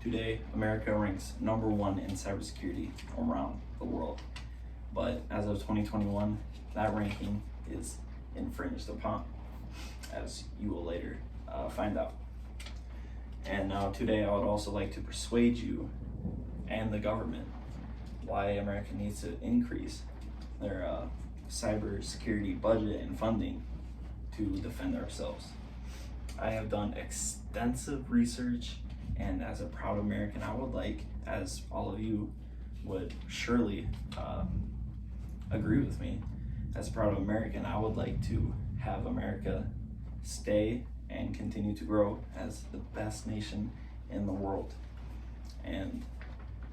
Today, America ranks number one in cybersecurity around the world. But as of 2021, that ranking is infringed upon, as you will later find out. And now today I would also like to persuade you and the government why America needs to increase their cybersecurity budget and funding to defend ourselves. I have done extensive research, and as a proud American, I would like, as all of you would surely agree with me, as a proud American, I would like to have America stay and continue to grow as the best nation in the world. And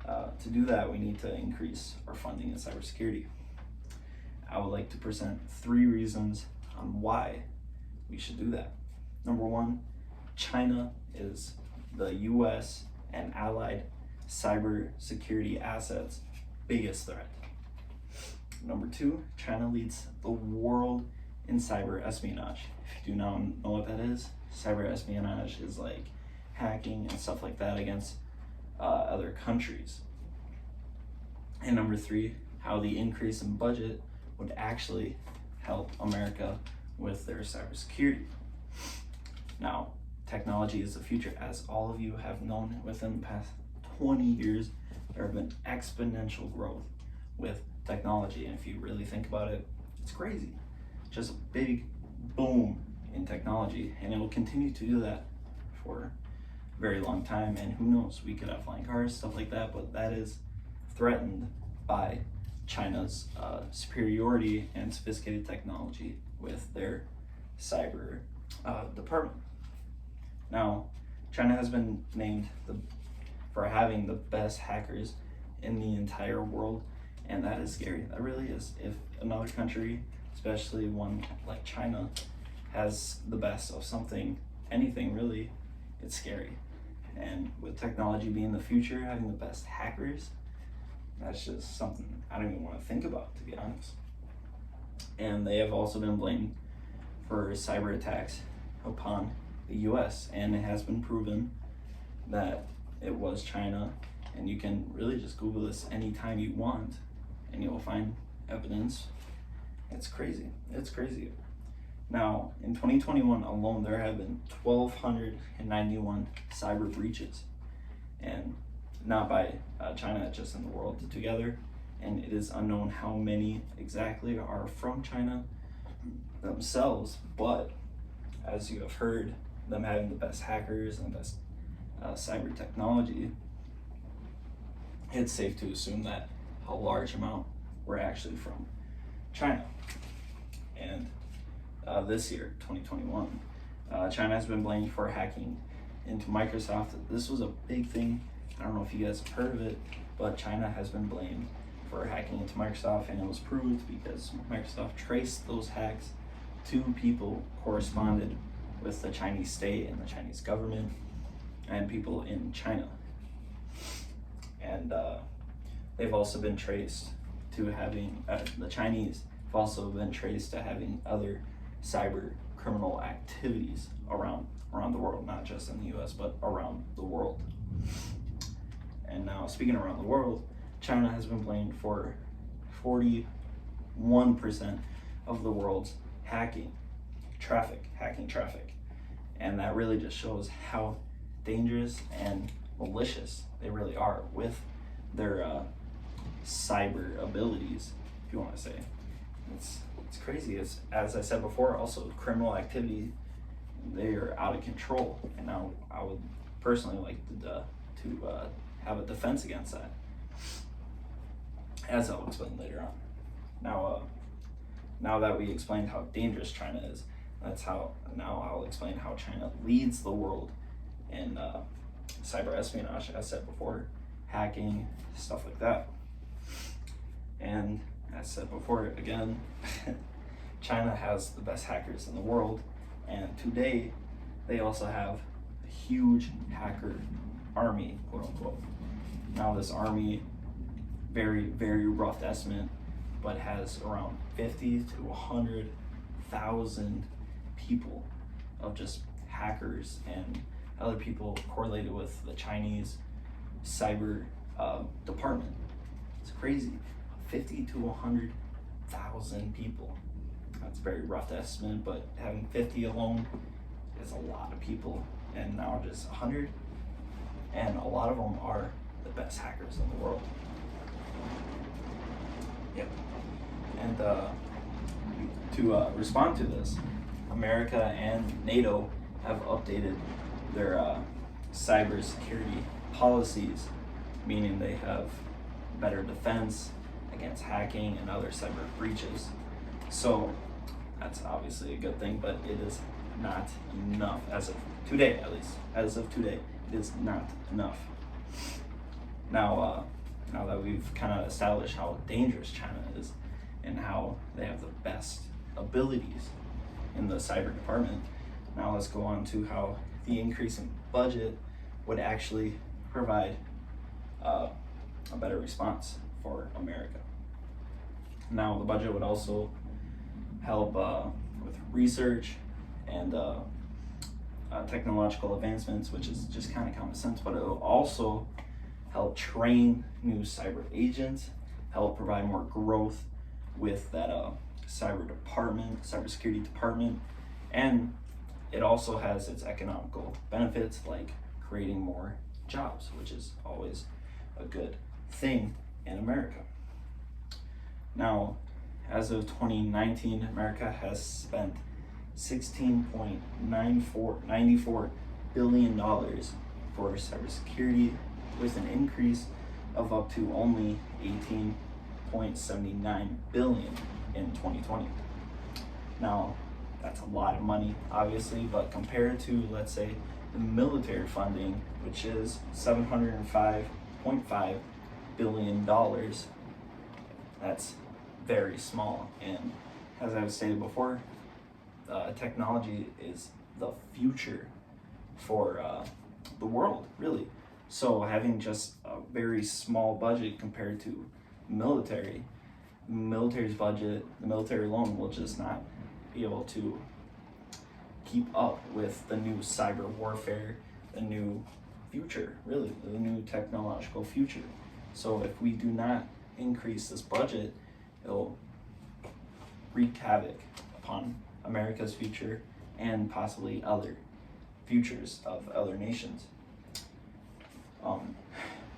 to do that, we need to increase our funding in cybersecurity. I would like to present 3 reasons on why we should do that. Number 1, China is the US and allied cybersecurity assets' biggest threat. Number 2, China leads the world in cyber espionage. If you do not know what that is, cyber espionage is like hacking and stuff like that against other countries. And number 3, how the increase in budget would actually help America with their cybersecurity. Now, technology is the future. As all of you have known, within the past 20 years, there have been exponential growth with technology. And if you really think about it, it's crazy. Just a big boom in technology, and it will continue to do that for a very long time. And who knows, we could have flying cars, stuff like that, but that is threatened by China's superiority and sophisticated technology with their cyber department. Now, China has been named for having the best hackers in the entire world, and that is scary. That really is. If another country, especially one like China, has the best of something, anything really, it's scary. And with technology being the future, having the best hackers, that's just something I don't even want to think about, to be honest. And they have also been blamed for cyber attacks upon the US, and it has been proven that it was China. And you can really just Google this anytime you want, and you'll find evidence. It's crazy. It's crazy. Now, in 2021 alone, there have been 1,291 cyber breaches, and not by China, just in the world together. And it is unknown how many exactly are from China themselves, but as you have heard, them having the best hackers and the best cyber technology, it's safe to assume that a large amount were actually from China. And this year, 2021, China has been blamed for hacking into Microsoft. This was a big thing. I don't know if you guys have heard of it, but China has been blamed for hacking into Microsoft, and it was proved because Microsoft traced those hacks to people corresponded with the Chinese state and the Chinese government and people in China. And they've also been traced to having, the Chinese have also been traced to having other cyber criminal activities around the world, not just in the US, but around the world. And now, speaking around the world, China has been blamed for 41% of the world's hacking traffic. And that really just shows how dangerous and malicious they really are with their cyber abilities, if you want to say. It's crazy. It's, as I said before, also criminal activity, they are out of control. And now I would personally like to have a defense against that, as I'll explain later on. Now that we explained how dangerous China is, now I'll explain how China leads the world in cyber espionage, as said before, hacking, stuff like that. And as said before, again, China has the best hackers in the world, and today they also have a huge hacker army, quote unquote. Now this army, very, very rough estimate, but has around 50 to 100,000 people of just hackers and other people correlated with the Chinese cyber department. It's crazy. 50 to 100,000 people. That's a very rough estimate, but having 50 alone is a lot of people, and now just 100, and a lot of them are the best hackers in the world. Yep. And to respond to this, America and NATO have updated their cybersecurity policies, meaning they have better defense against hacking and other cyber breaches. So that's obviously a good thing, but it is not enough as of today, at least. As of today, it is not enough. Now that we've kind of established how dangerous China is and how they have the best abilities in the cyber department, now let's go on to how the increase in budget would actually provide a better response for America. Now, the budget would also help with research and technological advancements, which is just kind of common sense, but it will also help train new cyber agents, help provide more growth with that cybersecurity department, and it also has its economical benefits like creating more jobs, which is always a good thing in America. Now, as of 2019, America has spent $16.94 billion for cybersecurity, with an increase of up to only $18.79 billion in 2020. Now, that's a lot of money, obviously, but compared to, let's say, the military funding, which is $705.5 billion, that's very small. And as I've stated before, technology is the future for the world, really. So having just a very small budget compared to military's budget, the military alone will just not be able to keep up with the new cyber warfare, the new future, really, the new technological future. So if we do not increase this budget, it'll wreak havoc upon America's future and possibly other futures of other nations.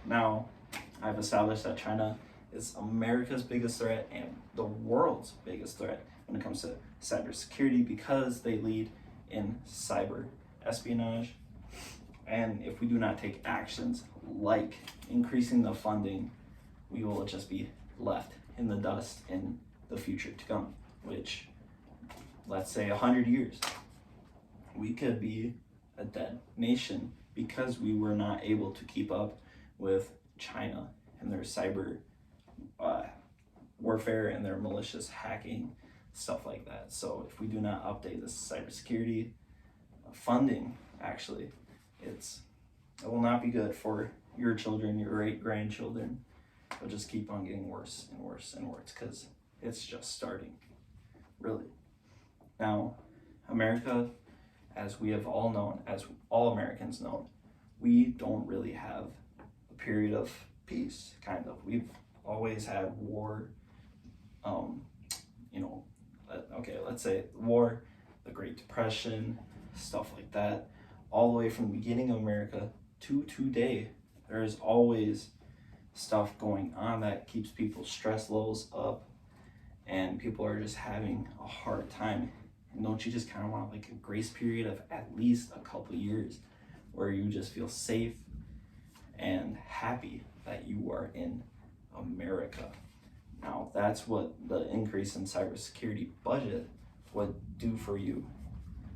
Now, I've established that China is America's biggest threat and the world's biggest threat when it comes to cybersecurity, because they lead in cyber espionage. And if we do not take actions like increasing the funding, we will just be left in the dust in the future to come, which, let's say 100 years, we could be a dead nation because we were not able to keep up with China and their cyber warfare and their malicious hacking, stuff like that. So if we do not update this cybersecurity funding, actually, it will not be good for your children, your great-grandchildren. It'll just keep on getting worse and worse and worse because it's just starting, really. Now, America, as we have all known, as all Americans know, we don't really have a period of peace, kind of. We've always had war, let's say war, the Great Depression, stuff like that. All the way from the beginning of America to today, there is always stuff going on that keeps people's stress levels up, and people are just having a hard time. And don't you just kind of want like a grace period of at least a couple years where you just feel safe and happy that you are in America? Now, that's what the increase in cybersecurity budget would do for you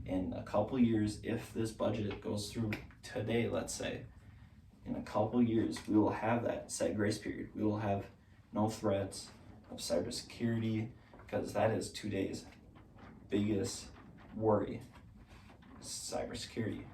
in a couple years. If this budget goes through today, let's say, in a couple years, we will have that set grace period. We will have no threats of cybersecurity, because that is today's biggest worry, cybersecurity.